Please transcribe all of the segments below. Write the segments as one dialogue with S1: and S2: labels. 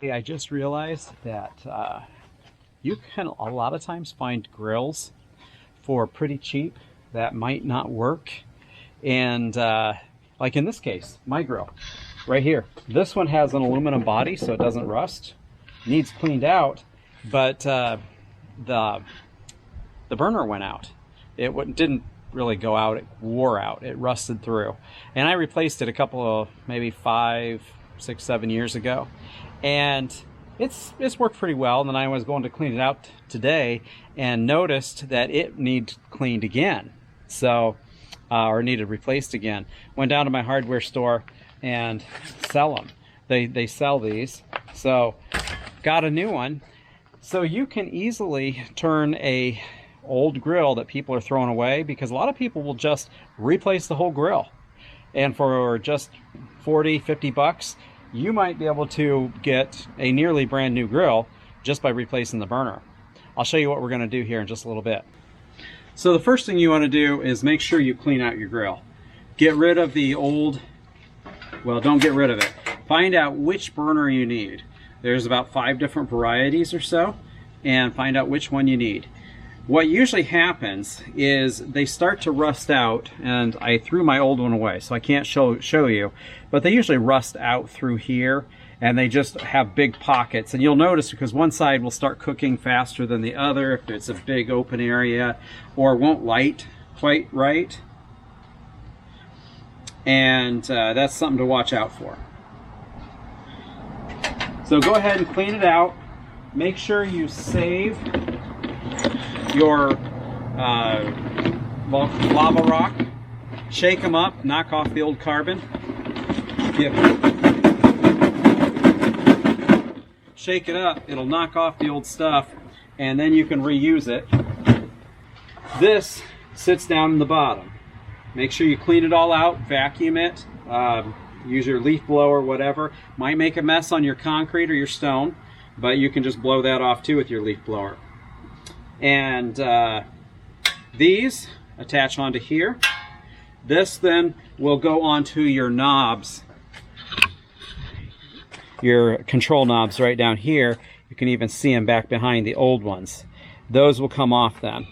S1: Hey, I just realized that you can a lot of times find grills for pretty cheap that might not work. And like in this case, my grill right here. This one has an aluminum body so it doesn't rust. Needs cleaned out, but the burner went out. It didn't really go out, it wore out, it rusted through. And I replaced it a couple of maybe 5, 6, 7 years ago. And it's worked pretty well. And then I was going to clean it out today and noticed that it needed cleaned again. So, or needed replaced again. Went down to my hardware store and sell them. They sell these. So got a new one. So you can easily turn a old grill that people are throwing away, because a lot of people will just replace the whole grill. And for just 40, 50 bucks, you might be able to get a nearly brand new grill just by replacing the burner. I'll show you what we're going to do here in just a little bit. So the first thing you want to do is make sure you clean out your grill. Get rid of the old, well, don't get rid of it. Find out which burner you need. There's about 5 different varieties or so, and find out which one you need. What usually happens is they start to rust out, and I threw my old one away, so I can't show you, but they usually rust out through here, and they just have big pockets. And you'll notice because one side will start cooking faster than the other if it's a big open area, or won't light quite right. And that's something to watch out for. So go ahead and clean it out. Make sure you save your lava rock. Shake them up, knock off the old carbon. Shake it up, it'll knock off the old stuff, and then you can reuse it. This sits down in the bottom. Make sure you clean it all out, vacuum it, use your leaf blower, whatever. Might make a mess on your concrete or your stone, but you can just blow that off too with your leaf blower. And these attach onto here. This then will go onto your knobs, your control knobs right down here. You can even see them back behind the old ones. Those will come off then.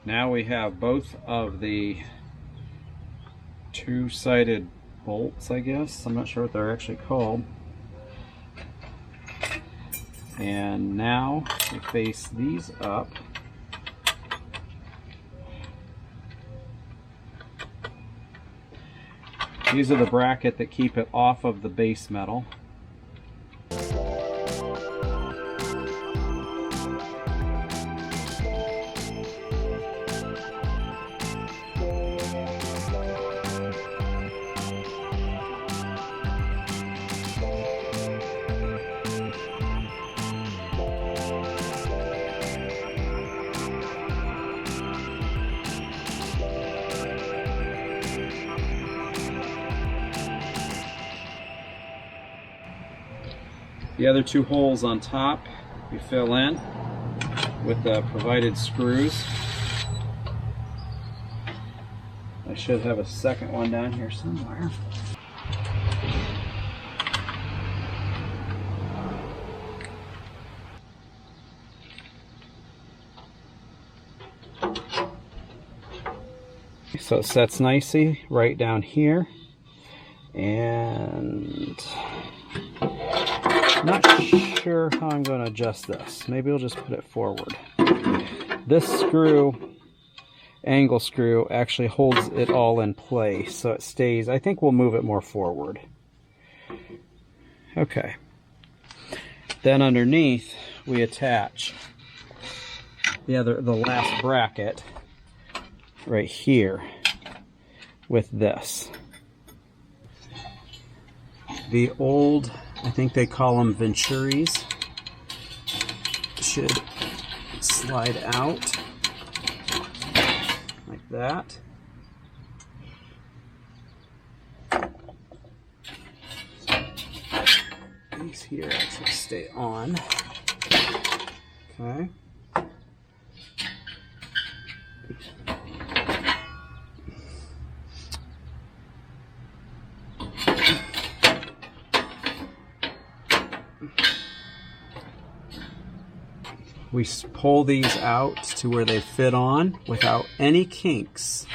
S1: Now we have both of the two-sided bolts, I guess. I'm not sure what they're actually called. And now we face these up. These are the bracket that keep it off of the base metal. The other two holes on top you fill in with the provided screws. I should have a second one down here somewhere. So it sets nicely right down here, and I'm not sure how I'm going to adjust this. Maybe we'll just put it forward. This screw, angle screw, actually holds it all in place, so it stays. I think we'll move it more forward. Okay. Then underneath we attach the last bracket right here with this. The old, I think they call them Venturis, should slide out like that. These here actually stay on. Okay. We pull these out to where they fit on without any kinks.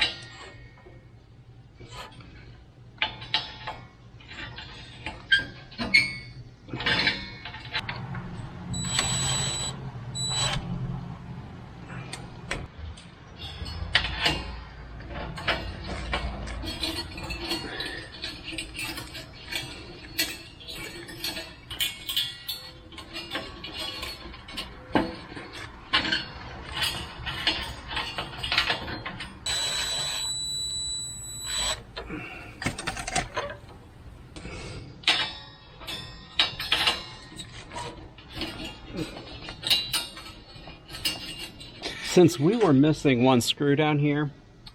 S1: Since we were missing one screw down here,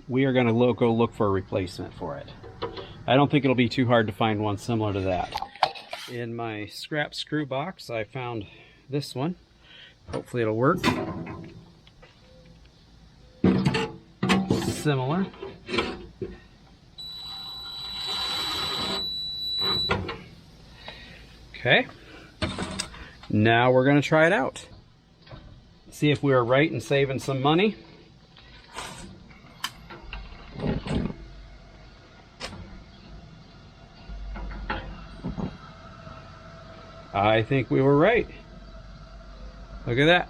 S1: we are going to go look for a replacement for it. I don't think it'll be too hard to find one similar to that. In my scrap screw box, I found this one. Hopefully it'll work. Similar. Okay. Now we're going to try it out. See if we were right in saving some money. I think we were right. Look at that.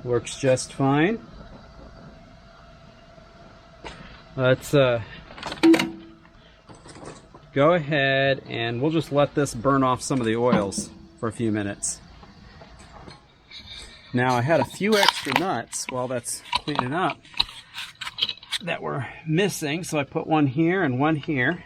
S1: Works just fine. Let's go ahead and we'll just let this burn off some of the oils for a few minutes. Now I had a few extra nuts while that's cleaning up that were missing, so I put one here and one here.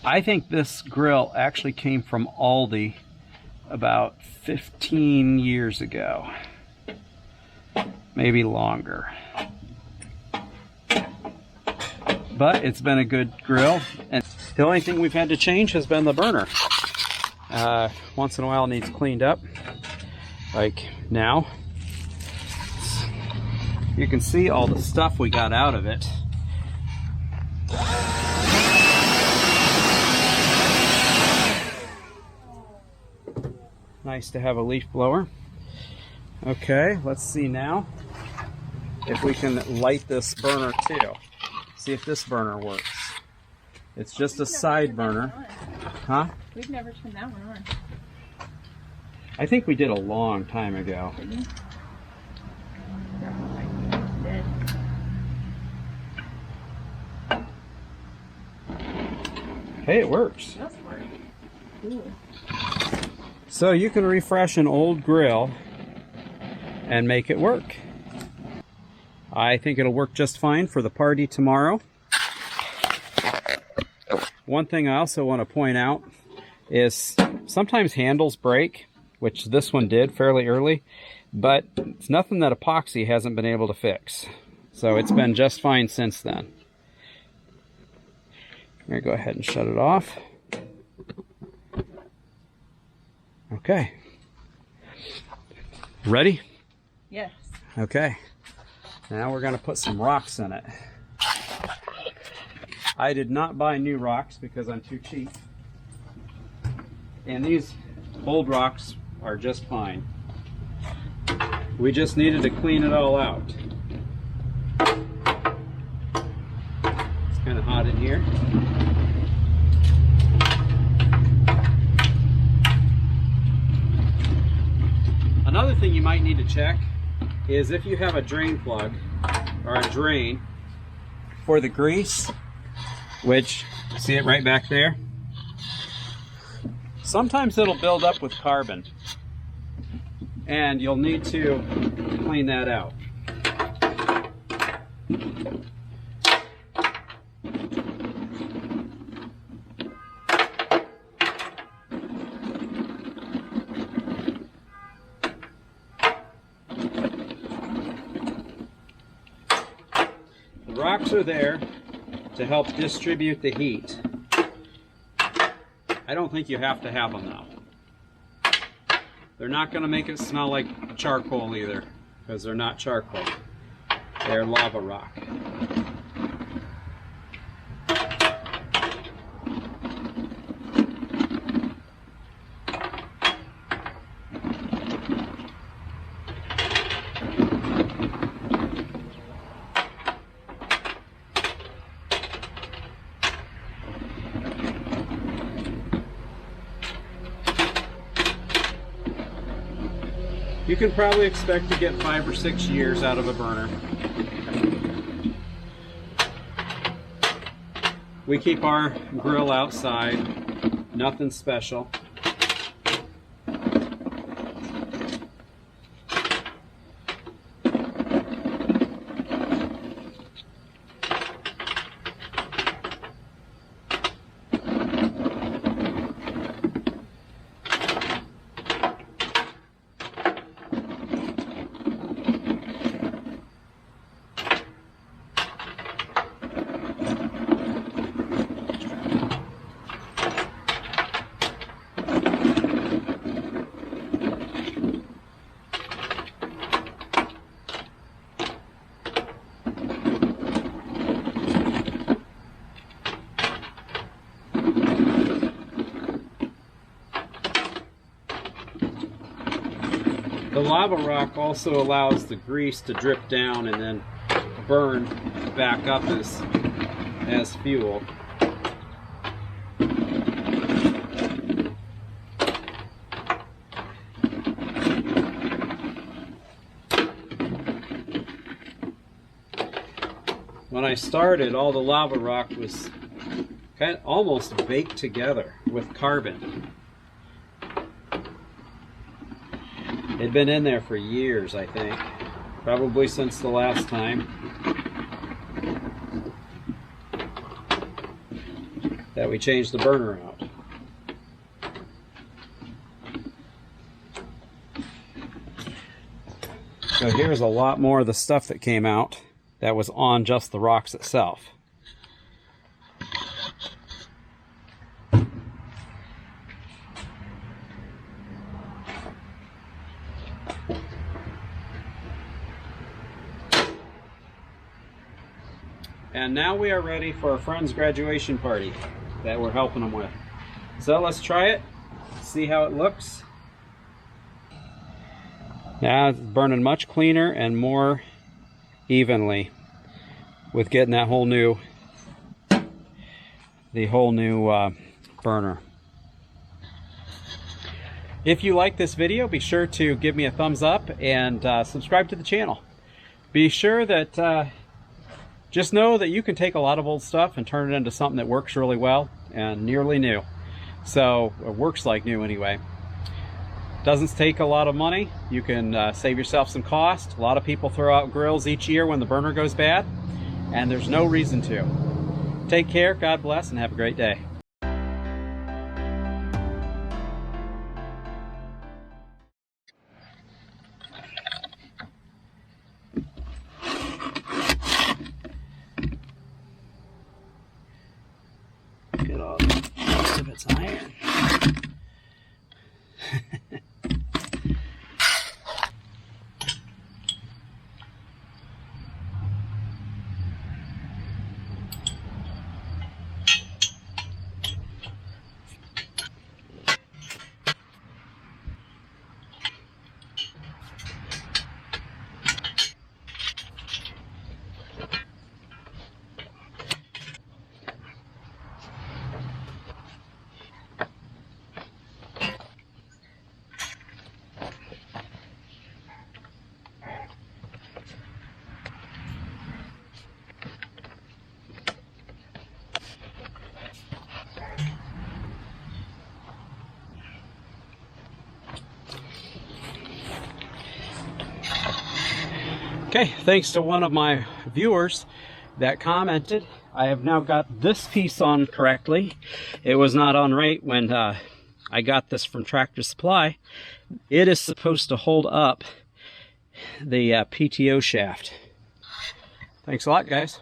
S1: I think this grill actually came from Aldi about 15 years ago, maybe longer. But it's been a good grill, and the only thing we've had to change has been the burner. Once in a while it needs cleaned up, like now. You can see all the stuff we got out of it. Nice to have a leaf blower. Okay, let's see now if we can light this burner too. See if this burner works. It's just a side burner. Huh?
S2: We've never turned that one on.
S1: I think we did a long time ago. Hey, it works.
S2: That's cool.
S1: So you can refresh an old grill and make it work. I think it'll work just fine for the party tomorrow. One thing I also want to point out is sometimes handles break, which this one did fairly early, but it's nothing that epoxy hasn't been able to fix. So it's been just fine since then. I'm going to go ahead and shut it off. Okay. Ready?
S2: Yes.
S1: Okay. Now we're going to put some rocks in it. I did not buy new rocks because I'm too cheap. And these old rocks are just fine. We just needed to clean it all out. It's kind of hot in here. Another thing you might need to check is if you have a drain plug or a drain for the grease, which, see it right back there? Sometimes it'll build up with carbon, and you'll need to clean that out. The rocks are there to help distribute the heat. I don't think you have to have them though. They're not going to make it smell like charcoal either, because they're not charcoal. They're lava rock. You can probably expect to get 5 or 6 years out of a burner. We keep our grill outside, nothing special. The lava rock also allows the grease to drip down and then burn back up as fuel. When I started, all the lava rock was kind of almost baked together with carbon. It'd been in there for years, I think. Probably since the last time that we changed the burner out. So here's a lot more of the stuff that came out that was on just the rocks itself. And now we are ready for a friend's graduation party that we're helping them with. So let's try it, see how it looks. Now it's burning much cleaner and more evenly with getting that whole new burner. If you like this video, be sure to give me a thumbs up and subscribe to the channel. Be sure that just know that you can take a lot of old stuff and turn it into something that works really well and nearly new. So it works like new anyway. Doesn't take a lot of money. You can save yourself some cost. A lot of people throw out grills each year when the burner goes bad, and there's no reason to. Take care, God bless, and have a great day. Get all most of its iron. Okay, thanks to one of my viewers that commented, I have now got this piece on correctly. It was not on right when I got this from Tractor Supply. It is supposed to hold up the PTO shaft. Thanks a lot, guys.